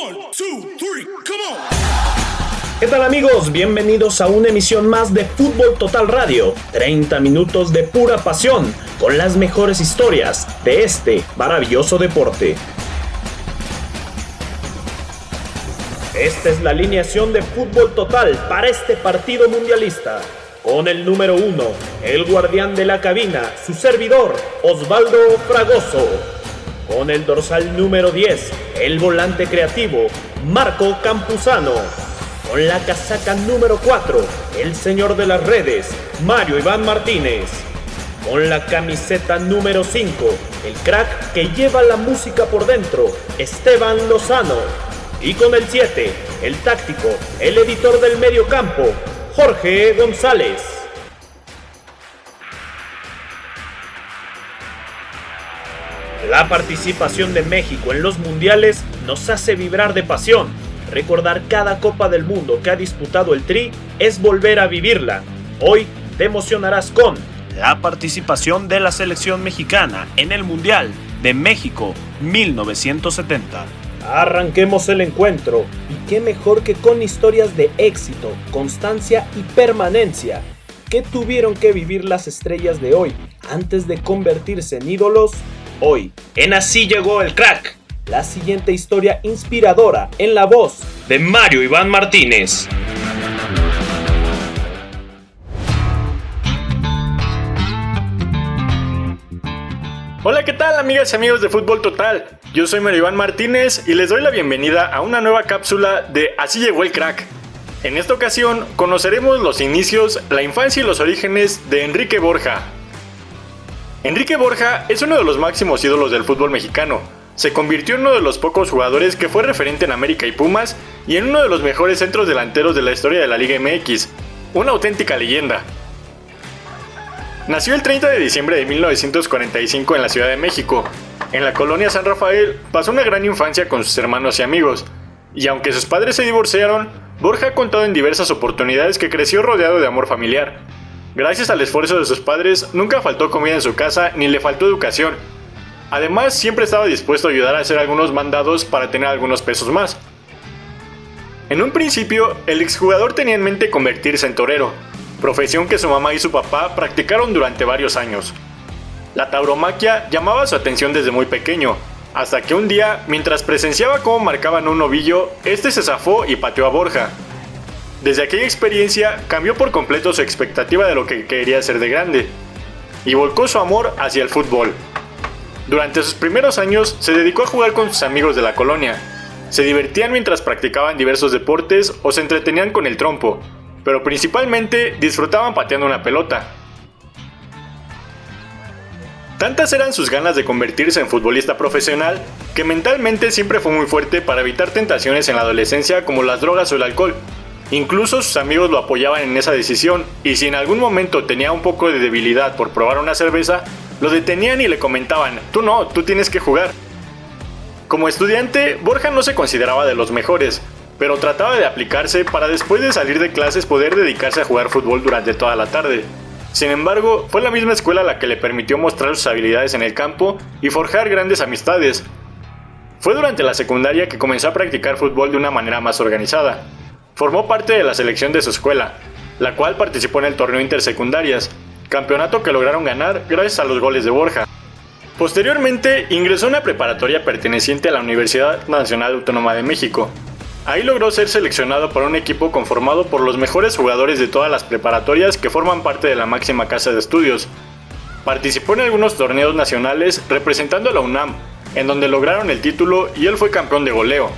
1, 2, 3, come on. ¿Qué tal, amigos? Bienvenidos a una emisión más de Fútbol Total Radio. 30 minutos de pura pasión con las mejores historias de este maravilloso deporte. Esta es la alineación de Fútbol Total para este partido mundialista. Con el número 1, el guardián de la cabina, su servidor, Osvaldo Fragoso. Con el dorsal número 10, el volante creativo, Marco Campuzano. Con la casaca número 4, el señor de las redes, Mario Iván Martínez. Con la camiseta número 5, el crack que lleva la música por dentro, Esteban Lozano. Y con el 7, el táctico, el editor del medio campo, Jorge González. La participación de México en los mundiales nos hace vibrar de pasión. Recordar cada Copa del Mundo que ha disputado el Tri es volver a vivirla. Hoy te emocionarás con la participación de la selección mexicana en el Mundial de México 1970. Arranquemos el encuentro, y qué mejor que con historias de éxito, constancia y permanencia. ¿Qué tuvieron que vivir las estrellas de hoy antes de convertirse en ídolos? Hoy, en Así Llegó el Crack, la siguiente historia inspiradora en la voz de Mario Iván Martínez. Hola, ¿qué tal, amigas y amigos de Fútbol Total? Yo soy Mario Iván Martínez y les doy la bienvenida a una nueva cápsula de Así Llegó el Crack. En esta ocasión conoceremos los inicios, la infancia y los orígenes de Enrique Borja. Enrique Borja es uno de los máximos ídolos del fútbol mexicano. Se convirtió en uno de los pocos jugadores que fue referente en América y Pumas y en uno de los mejores centros delanteros de la historia de la Liga MX. Una auténtica leyenda. Nació el 30 de diciembre de 1945 en la Ciudad de México. En la colonia San Rafael pasó una gran infancia con sus hermanos y amigos. Y aunque sus padres se divorciaron, Borja ha contado en diversas oportunidades que creció rodeado de amor familiar. Gracias al esfuerzo de sus padres, nunca faltó comida en su casa ni le faltó educación. Además, siempre estaba dispuesto a ayudar a hacer algunos mandados para tener algunos pesos más. En un principio, el exjugador tenía en mente convertirse en torero, profesión que su mamá y su papá practicaron durante varios años. La tauromaquia llamaba su atención desde muy pequeño, hasta que un día, mientras presenciaba cómo marcaban un novillo, este se zafó y pateó a Borja. Desde aquella experiencia cambió por completo su expectativa de lo que quería ser de grande, y volcó su amor hacia el fútbol. Durante sus primeros años se dedicó a jugar con sus amigos de la colonia. Se divertían mientras practicaban diversos deportes o se entretenían con el trompo, pero principalmente disfrutaban pateando una pelota. Tantas eran sus ganas de convertirse en futbolista profesional que mentalmente siempre fue muy fuerte para evitar tentaciones en la adolescencia como las drogas o el alcohol. Incluso sus amigos lo apoyaban en esa decisión, y si en algún momento tenía un poco de debilidad por probar una cerveza, lo detenían y le comentaban: tú no, tú tienes que jugar. Como estudiante, Borja no se consideraba de los mejores, pero trataba de aplicarse para después de salir de clases poder dedicarse a jugar fútbol durante toda la tarde. Sin embargo, fue la misma escuela la que le permitió mostrar sus habilidades en el campo y forjar grandes amistades. Fue durante la secundaria que comenzó a practicar fútbol de una manera más organizada. Formó parte de la selección de su escuela, la cual participó en el torneo intersecundarias, campeonato que lograron ganar gracias a los goles de Borja. Posteriormente, ingresó a una preparatoria perteneciente a la Universidad Nacional Autónoma de México. Ahí logró ser seleccionado por un equipo conformado por los mejores jugadores de todas las preparatorias que forman parte de la máxima casa de estudios. Participó en algunos torneos nacionales representando a la UNAM, en donde lograron el título y él fue campeón de goleo.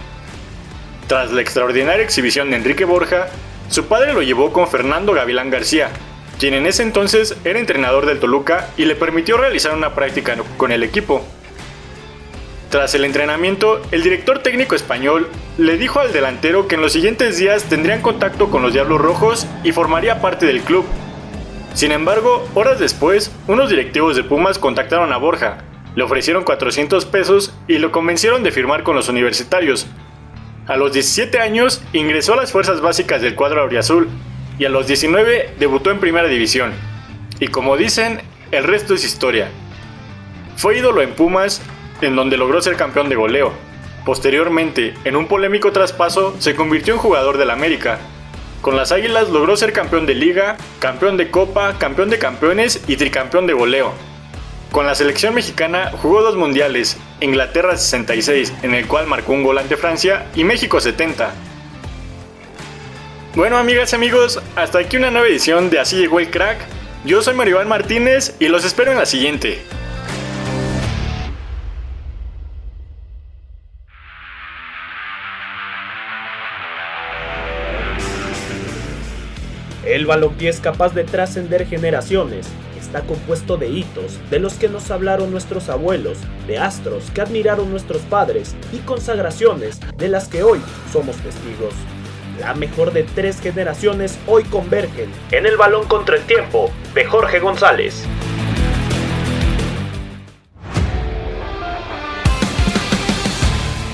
Tras la extraordinaria exhibición de Enrique Borja, su padre lo llevó con Fernando Gavilán García, quien en ese entonces era entrenador del Toluca y le permitió realizar una práctica con el equipo. Tras el entrenamiento, el director técnico español le dijo al delantero que en los siguientes días tendrían contacto con los Diablos Rojos y formaría parte del club. Sin embargo, horas después, unos directivos de Pumas contactaron a Borja, le ofrecieron 400 pesos y lo convencieron de firmar con los universitarios. A los 17 años ingresó a las fuerzas básicas del cuadro auriazul y a los 19 debutó en Primera División. Y como dicen, el resto es historia. Fue ídolo en Pumas, en donde logró ser campeón de goleo. Posteriormente, en un polémico traspaso, se convirtió en jugador del América. Con las Águilas logró ser campeón de Liga, campeón de Copa, campeón de campeones y tricampeón de goleo. Con la selección mexicana jugó 2 mundiales, Inglaterra 66, en el cual marcó un gol ante Francia, y México 70. Bueno, amigas y amigos, hasta aquí una nueva edición de Así Llegó el Crack. Yo soy Maribán Martínez y los espero en la siguiente. El balompié es capaz de trascender generaciones. Está compuesto de hitos, de los que nos hablaron nuestros abuelos, de astros que admiraron nuestros padres y consagraciones de las que hoy somos testigos. La mejor de 3 generaciones hoy convergen en el balón contra el tiempo de Jorge González.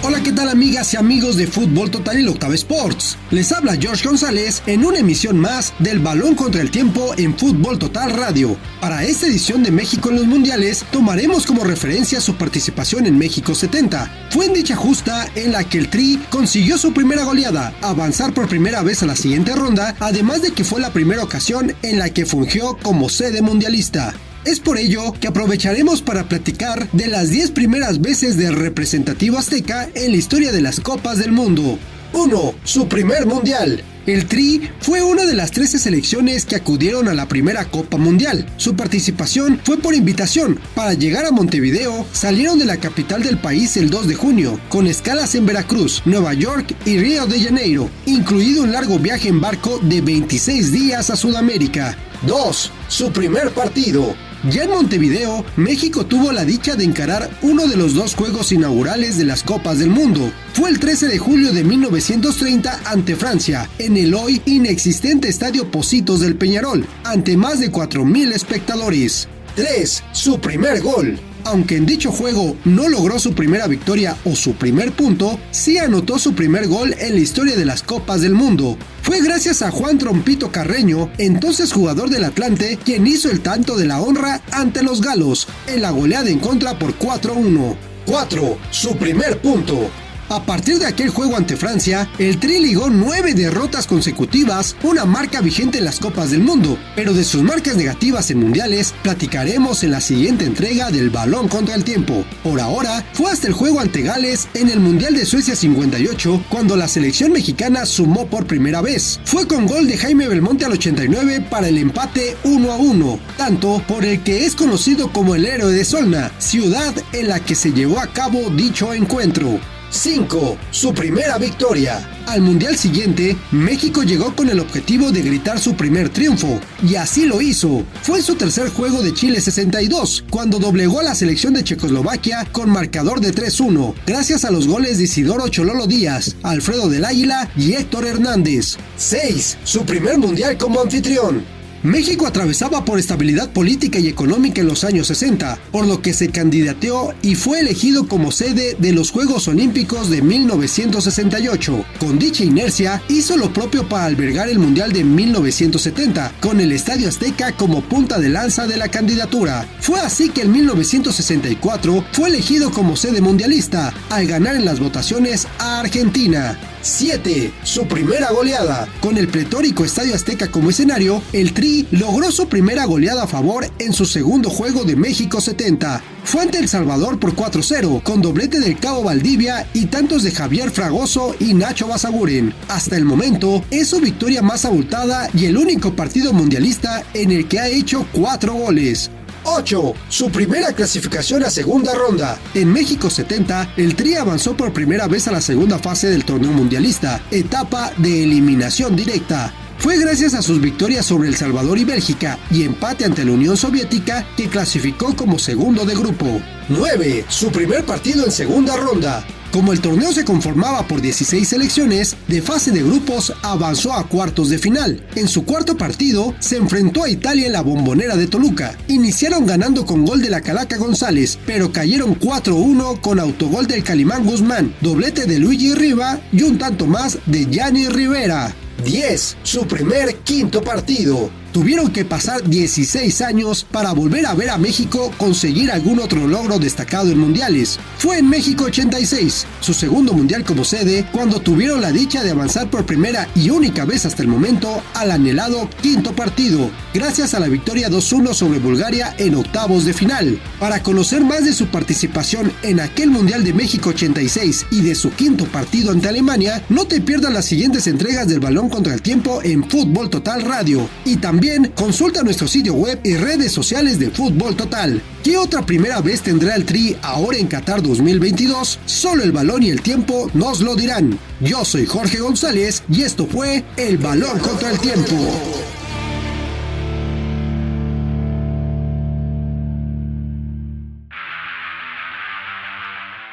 Hola, ¿qué tal amigas y amigos de Fútbol Total y la Octava Sports? Les habla George González en una emisión más del Balón contra el Tiempo en Fútbol Total Radio. Para esta edición de México en los Mundiales, tomaremos como referencia su participación en México 70. Fue en dicha justa en la que el Tri consiguió su primera goleada, avanzar por primera vez a la siguiente ronda, además de que fue la primera ocasión en la que fungió como sede mundialista. Es por ello que aprovecharemos para platicar de las 10 primeras veces del representativo azteca en la historia de las Copas del Mundo. 1. Su primer mundial. El Tri fue una de las 13 selecciones que acudieron a la primera Copa Mundial. Su participación fue por invitación. Para llegar a Montevideo, salieron de la capital del país el 2 de junio, con escalas en Veracruz, Nueva York y Río de Janeiro, incluido un largo viaje en barco de 26 días a Sudamérica. 2. Su primer partido. Ya en Montevideo, México tuvo la dicha de encarar uno de los 2 juegos inaugurales de las Copas del Mundo. Fue el 13 de julio de 1930 ante Francia, en el hoy inexistente Estadio Pocitos del Peñarol, ante más de 4,000 espectadores. 3. Su primer gol. Aunque en dicho juego no logró su primera victoria o su primer punto, sí anotó su primer gol en la historia de las Copas del Mundo. Fue gracias a Juan Trompito Carreño, entonces jugador del Atlante, quien hizo el tanto de la honra ante los galos, en la goleada en contra por 4-1. 4. Su primer punto. A partir de aquel juego ante Francia, el Tri ligó 9 derrotas consecutivas, una marca vigente en las Copas del Mundo, pero de sus marcas negativas en mundiales platicaremos en la siguiente entrega del Balón contra el Tiempo. Por ahora, fue hasta el juego ante Gales en el Mundial de Suecia 58 cuando la selección mexicana sumó por primera vez. Fue con gol de Jaime Belmonte al 89 para el empate 1-1, tanto por el que es conocido como el héroe de Solna, ciudad en la que se llevó a cabo dicho encuentro. 5. Su primera victoria. Al mundial siguiente, México llegó con el objetivo de gritar su primer triunfo, y así lo hizo. Fue en su tercer juego de Chile 62, cuando doblegó a la selección de Checoslovaquia con marcador de 3-1, gracias a los goles de Isidoro Chololo Díaz, Alfredo del Águila y Héctor Hernández. 6. Su primer mundial como anfitrión. México atravesaba por estabilidad política y económica en los años 60, por lo que se candidateó y fue elegido como sede de los Juegos Olímpicos de 1968. Con dicha inercia, hizo lo propio para albergar el Mundial de 1970, con el Estadio Azteca como punta de lanza de la candidatura. Fue así que en 1964 fue elegido como sede mundialista, al ganar en las votaciones a Argentina. 7. Su primera goleada. Con el pletórico Estadio Azteca como escenario, el Tri logró su primera goleada a favor en su segundo juego de México 70. Fue ante El Salvador por 4-0, con doblete del Cabo Valdivia y tantos de Javier Fragoso y Nacho Basaguren. Hasta el momento, es su victoria más abultada y el único partido mundialista en el que ha hecho 4 goles. 8. Su primera clasificación a segunda ronda. En México 70, el Tri avanzó por primera vez a la segunda fase del torneo mundialista, etapa de eliminación directa. Fue gracias a sus victorias sobre El Salvador y Bélgica y empate ante la Unión Soviética que clasificó como segundo de grupo. 9. Su primer partido en segunda ronda. Como el torneo se conformaba por 16 selecciones, de fase de grupos avanzó a cuartos de final. En su cuarto partido, se enfrentó a Italia en la Bombonera de Toluca. Iniciaron ganando con gol de la Calaca González, pero cayeron 4-1 con autogol del Calimán Guzmán, doblete de Luigi Riva y un tanto más de Gianni Rivera. 10. Su primer quinto partido. tuvieron que pasar 16 años para volver a ver a México conseguir algún otro logro destacado en mundiales. Fue en México 86, su segundo mundial como sede, cuando tuvieron la dicha de avanzar por primera y única vez hasta el momento al anhelado quinto partido, gracias a la victoria 2-1 sobre Bulgaria en octavos de final. Para conocer más de su participación en aquel Mundial de México 86 y de su quinto partido ante Alemania, no te pierdas las siguientes entregas del Balón contra el Tiempo en Fútbol Total Radio. Y también consulta nuestro sitio web y redes sociales de Fútbol Total. ¿Qué otra primera vez tendrá el Tri ahora en Qatar 2022? Solo el Balón y el Tiempo nos lo dirán. Yo soy Jorge González y esto fue El Balón contra el Tiempo.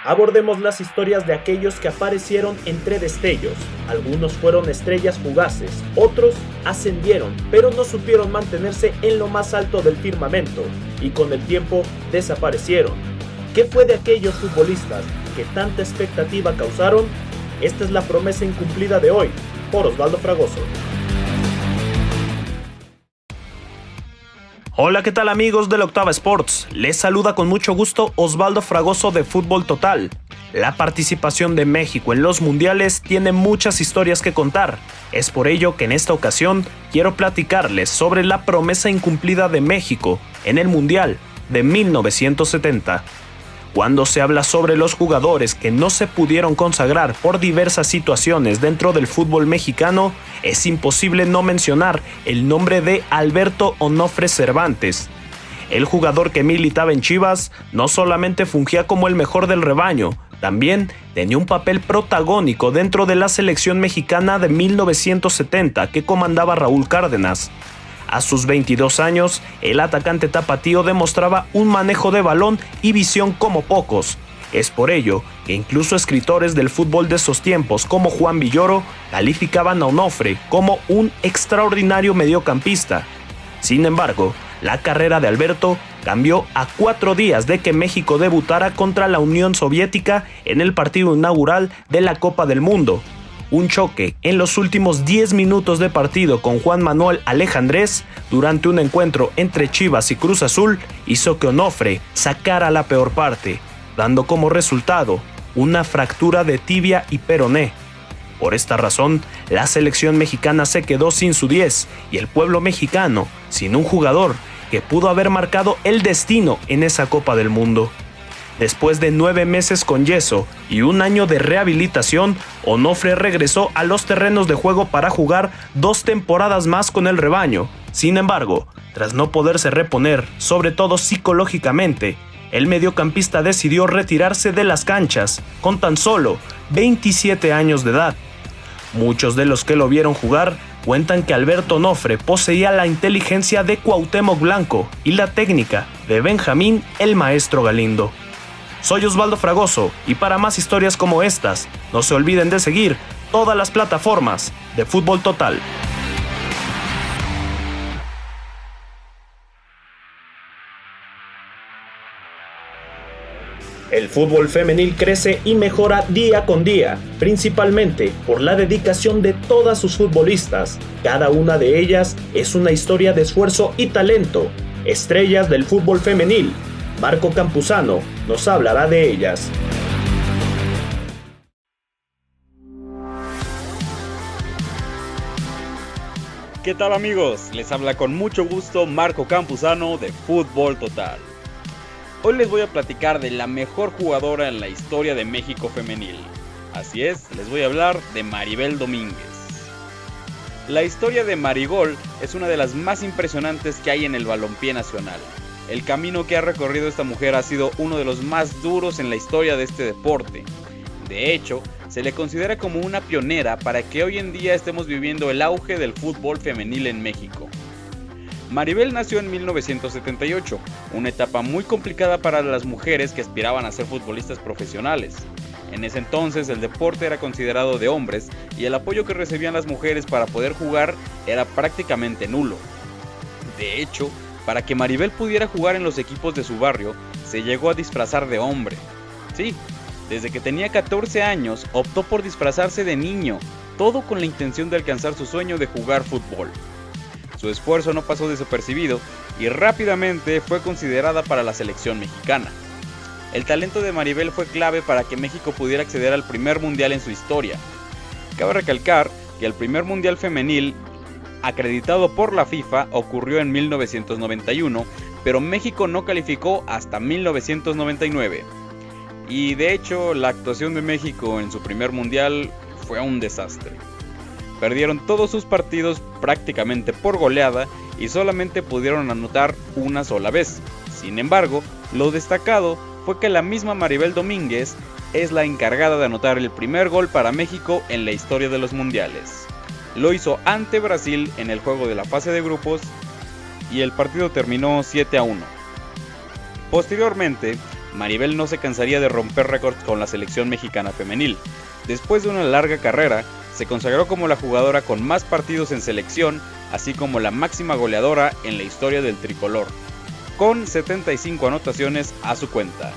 Abordemos las historias de aquellos que aparecieron entre destellos. Algunos fueron estrellas fugaces, otros ascendieron, pero no supieron mantenerse en lo más alto del firmamento y con el tiempo desaparecieron. ¿Qué fue de aquellos futbolistas que tanta expectativa causaron? Esta es la promesa incumplida de hoy, por Osvaldo Fragoso. Hola, ¿qué tal amigos del Octava Sports? Les saluda con mucho gusto Osvaldo Fragoso de Fútbol Total. La participación de México en los mundiales tiene muchas historias que contar. Es por ello que en esta ocasión quiero platicarles sobre la promesa incumplida de México en el Mundial de 1970. Cuando se habla sobre los jugadores que no se pudieron consagrar por diversas situaciones dentro del fútbol mexicano, es imposible no mencionar el nombre de Alberto Onofre Cervantes. El jugador que militaba en Chivas no solamente fungía como el mejor del rebaño, también tenía un papel protagónico dentro de la selección mexicana de 1970 que comandaba Raúl Cárdenas. A sus 22 años, el atacante tapatío demostraba un manejo de balón y visión como pocos. Es por ello que incluso escritores del fútbol de esos tiempos como Juan Villoro calificaban a Onofre como un extraordinario mediocampista. Sin embargo, la carrera de Alberto cambió a 4 días de que México debutara contra la Unión Soviética en el partido inaugural de la Copa del Mundo. Un choque en los últimos 10 minutos de partido con Juan Manuel Alejandrés durante un encuentro entre Chivas y Cruz Azul hizo que Onofre sacara la peor parte, dando como resultado una fractura de tibia y peroné. Por esta razón, la selección mexicana se quedó sin su 10 y el pueblo mexicano sin un jugador que pudo haber marcado el destino en esa Copa del Mundo. Después de 9 meses con yeso y un año de rehabilitación, Onofre regresó a los terrenos de juego para jugar 2 temporadas más con el rebaño. Sin embargo, tras no poderse reponer, sobre todo psicológicamente, el mediocampista decidió retirarse de las canchas con tan solo 27 años de edad. Muchos de los que lo vieron jugar cuentan que Alberto Onofre poseía la inteligencia de Cuauhtémoc Blanco y la técnica de Benjamín el Maestro Galindo. Soy Osvaldo Fragoso y para más historias como estas, no se olviden de seguir todas las plataformas de Fútbol Total. El fútbol femenil crece y mejora día con día, principalmente por la dedicación de todas sus futbolistas. Cada una de ellas es una historia de esfuerzo y talento. Estrellas del fútbol femenil. Marco Campuzano nos hablará de ellas. ¿Qué tal amigos? Les habla con mucho gusto Marco Campuzano de Fútbol Total. Hoy les voy a platicar de la mejor jugadora en la historia de México femenil. Así es, les voy a hablar de Maribel Domínguez. La historia de Marigol es una de las más impresionantes que hay en el balompié nacional. El camino que ha recorrido esta mujer ha sido uno de los más duros en la historia de este deporte. De hecho, se le considera como una pionera para que hoy en día estemos viviendo el auge del fútbol femenil en México. Maribel nació en 1978, una etapa muy complicada para las mujeres que aspiraban a ser futbolistas profesionales. En ese entonces el deporte era considerado de hombres y el apoyo que recibían las mujeres para poder jugar era prácticamente nulo. De hecho, para que Maribel pudiera jugar en los equipos de su barrio, se llegó a disfrazar de hombre. Sí, desde que tenía 14 años optó por disfrazarse de niño, todo con la intención de alcanzar su sueño de jugar fútbol. Su esfuerzo no pasó desapercibido y rápidamente fue considerada para la selección mexicana. El talento de Maribel fue clave para que México pudiera acceder al primer mundial en su historia. Cabe recalcar que el primer mundial femenil acreditado por la FIFA ocurrió en 1991, pero México no calificó hasta 1999. Y de hecho, la actuación de México en su primer mundial fue un desastre. Perdieron todos sus partidos prácticamente por goleada y solamente pudieron anotar una sola vez. Sin embargo, lo destacado fue que la misma Maribel Domínguez es la encargada de anotar el primer gol para México en la historia de los mundiales. Lo hizo ante Brasil en el juego de la fase de grupos y el partido terminó 7-1. Posteriormente, Maribel no se cansaría de romper récords con la selección mexicana femenil. Después de una larga carrera, se consagró como la jugadora con más partidos en selección, así como la máxima goleadora en la historia del tricolor, con 75 anotaciones a su cuenta.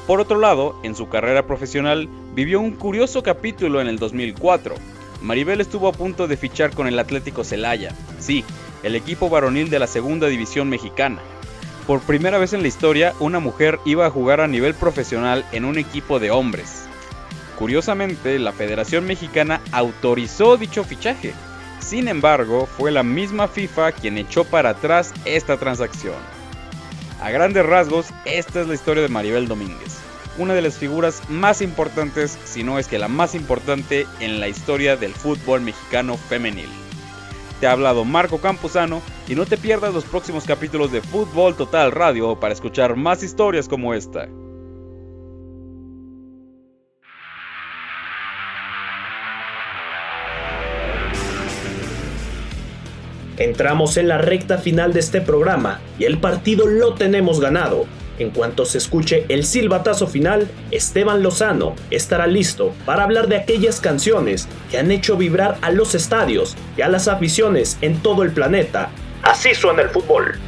Por otro lado, en su carrera profesional, vivió un curioso capítulo en el 2004. Maribel estuvo a punto de fichar con el Atlético Celaya, sí, el equipo varonil de la segunda división mexicana. Por primera vez en la historia, una mujer iba a jugar a nivel profesional en un equipo de hombres. Curiosamente, la Federación Mexicana autorizó dicho fichaje. Sin embargo, fue la misma FIFA quien echó para atrás esta transacción. A grandes rasgos, esta es la historia de Maribel Domínguez, una de las figuras más importantes, si no es que la más importante en la historia del fútbol mexicano femenil. Te ha hablado Marco Campuzano y no te pierdas los próximos capítulos de Fútbol Total Radio para escuchar más historias como esta. Entramos en la recta final de este programa y el partido lo tenemos ganado. En cuanto se escuche el silbatazo final, Esteban Lozano estará listo para hablar de aquellas canciones que han hecho vibrar a los estadios y a las aficiones en todo el planeta. Así suena el fútbol.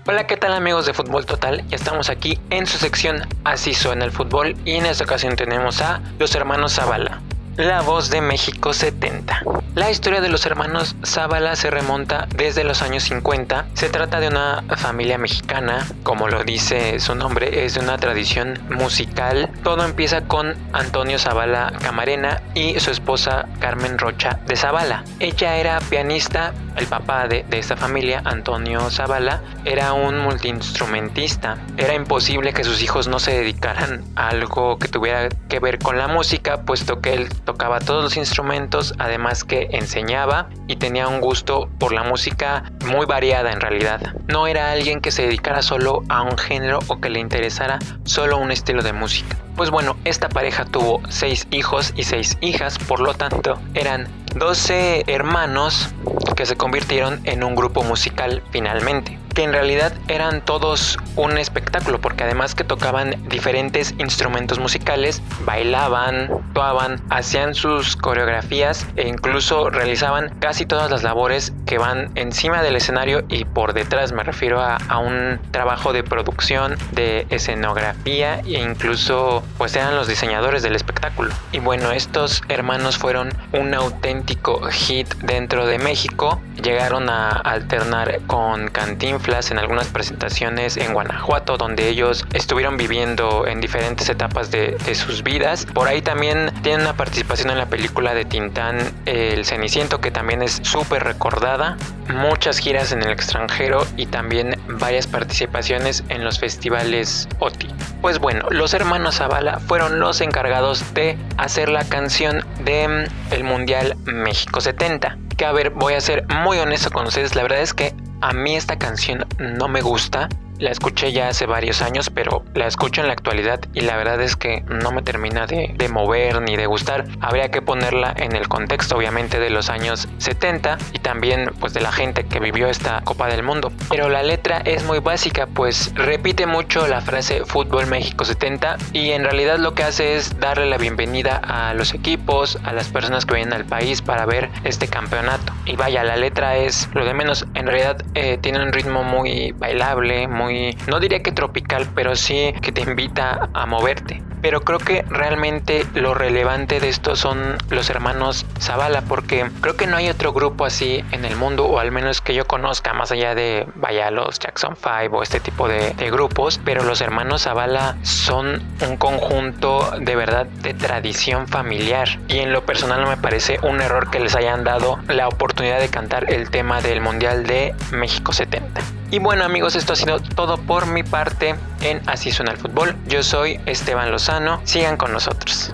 Hola, ¿qué tal amigos de Fútbol Total? Ya estamos aquí en su sección Así suena el fútbol y en esta ocasión tenemos a los hermanos Zavala, la voz de México 70. La historia de los hermanos Zavala se remonta desde los años 50. Se trata de una familia mexicana, como lo dice su nombre, es de una tradición musical. Todo empieza con Antonio Zavala Camarena y su esposa Carmen Rocha de Zavala. Ella era pianista, el papá de esta familia, Antonio Zavala, era un multiinstrumentista. Era imposible que sus hijos no se dedicaran a algo que tuviera que ver con la música, puesto que él tocaba todos los instrumentos, además que enseñaba y tenía un gusto por la música muy variada en realidad. No era alguien que se dedicara solo a un género o que le interesara solo un estilo de música. Pues bueno, esta pareja tuvo 6 hijos y 6 hijas, por lo tanto eran 12 hermanos que se convirtieron en un grupo musical finalmente, que en realidad eran todos un espectáculo, porque además que tocaban diferentes instrumentos musicales, bailaban, actuaban, hacían sus coreografías e incluso realizaban casi todas las labores que van encima del escenario y por detrás. Me refiero a un trabajo de producción, de escenografía e incluso pues eran los diseñadores del espectáculo. Y bueno, estos hermanos fueron un auténtico hit dentro de México. Llegaron a alternar con Cantinflas en algunas presentaciones en Guanajuato, donde ellos estuvieron viviendo en diferentes etapas de sus vidas. Por ahí también tienen una participación en la película de Tintán, El Ceniciento, que también es súper recordada. Muchas giras en el extranjero y también varias participaciones en los festivales OTI. Pues bueno, los hermanos Zavala fueron los encargados de hacer la canción de el Mundial México 70. Que a ver, voy a ser muy honesto con ustedes, la verdad es que a mí esta canción no me gusta. La escuché ya hace varios años, pero la escucho en la actualidad y la verdad es que no me termina de mover ni de gustar. Habría que ponerla en el contexto, obviamente, de los años 70 y también pues de la gente que vivió esta Copa del Mundo. Pero la letra es muy básica, pues repite mucho la frase Fútbol México 70 y en realidad lo que hace es darle la bienvenida a los equipos, a las personas que vienen al país para ver este campeonato. Y vaya, la letra es lo de menos. En realidad tiene un ritmo muy bailable, muy, no diría que tropical, pero sí que te invita a moverte. pero creo que realmente lo relevante de esto son los hermanos Zavala, porque creo que no hay otro grupo así en el mundo, o al menos que yo conozca, más allá de, vaya, los Jackson 5 o este tipo de grupos, pero los hermanos Zavala son un conjunto de verdad de tradición familiar, y en lo personal no me parece un error que les hayan dado la oportunidad de cantar el tema del Mundial de México 70. Y bueno, amigos, esto ha sido todo por mi parte en Así Suena el Fútbol. Yo soy Esteban Lozano, sigan con nosotros.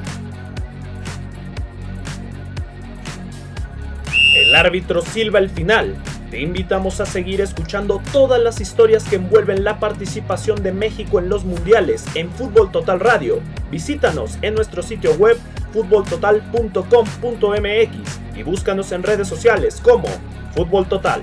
El árbitro silba el final. Te invitamos a seguir escuchando todas las historias que envuelven la participación de México en los mundiales en Fútbol Total Radio. Visítanos en nuestro sitio web futboltotal.com.mx y búscanos en redes sociales como Fútbol Total.